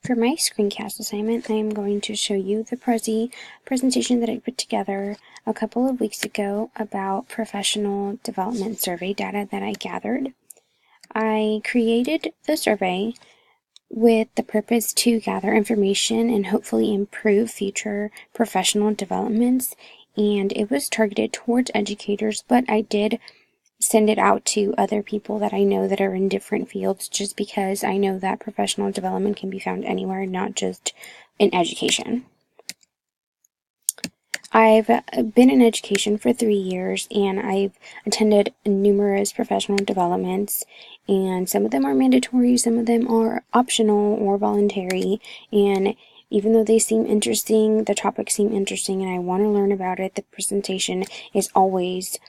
For my screencast assignment, I am going to show you the presentation that I put together a couple of weeks ago about professional development survey data that I gathered. I created the survey with the purpose to gather information and hopefully improve future professional developments, and it was targeted towards educators, but I did send it out to other people that I know that are in different fields, just because I know that professional development can be found anywhere, not just in education. I've been in education for 3 years, and I've attended numerous professional developments, and some of them are mandatory, some of them are optional or voluntary, and even though they seem interesting, the topics seem interesting, and I want to learn about it, the presentation is always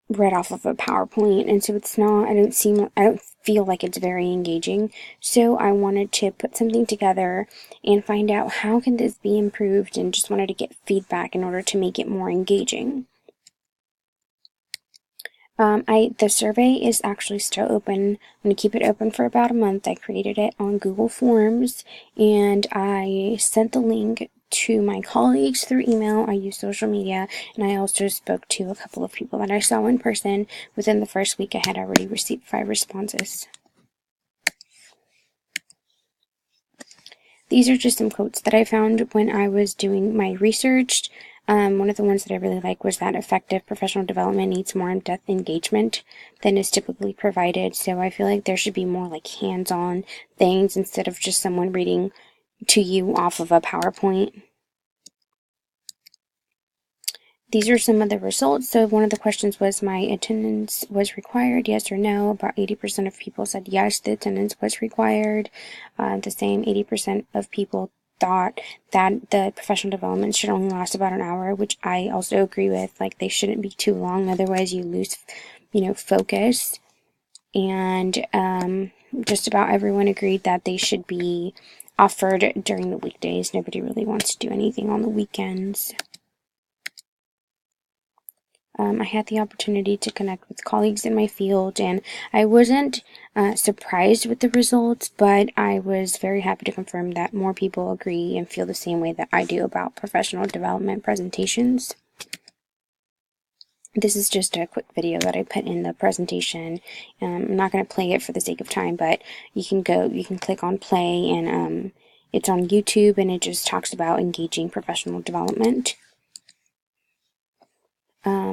read off of a PowerPoint, and so it's not, I don't feel like it's very engaging. So I wanted to put something together and find out how can this be improved, and just wanted to get feedback in order to make it more engaging. The survey is actually still open. I'm going to keep it open for about a month. I created it on Google Forms, and I sent the link to my colleagues through email. I use social media, and I also spoke to a couple of people that I saw in person. Within the first week, I had already received 5 responses. These are just some quotes that I found when I was doing my research. One of the ones that I really like was that effective professional development needs more in-depth engagement than is typically provided. So I feel like there should be more like hands-on things instead of just someone reading to you off of a PowerPoint. These are some of the results. So one of the questions was, my attendance was required, yes or no? About 80% of people said yes, the attendance was required. The same 80% of people thought that the professional development should only last about an hour, which I also agree with. Like, they shouldn't be too long, otherwise you lose, focus. And just about everyone agreed that they should be offered during the weekdays. Nobody really wants to do anything on the weekends. I had the opportunity to connect with colleagues in my field, and I wasn't surprised with the results, but I was very happy to confirm that more people agree and feel the same way that I do about professional development presentations. This is just a quick video that I put in the presentation. I'm not going to play it for the sake of time, but you can click on play, and it's on YouTube, and it just talks about engaging professional development.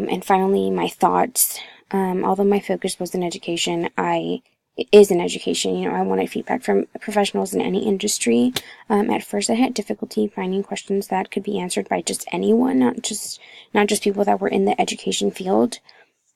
And finally, my thoughts. Although my focus was in education, I wanted feedback from professionals in any industry. At first, I had difficulty finding questions that could be answered by just anyone, not just people that were in the education field.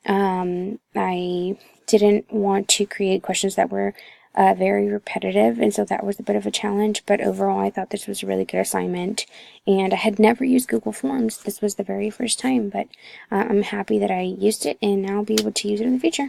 I didn't want to create questions that were very repetitive, and so that was a bit of a challenge, but overall I thought this was a really good assignment, and I had never used Google Forms. This was the very first time, but I'm happy that I used it, and now I'll be able to use it in the future.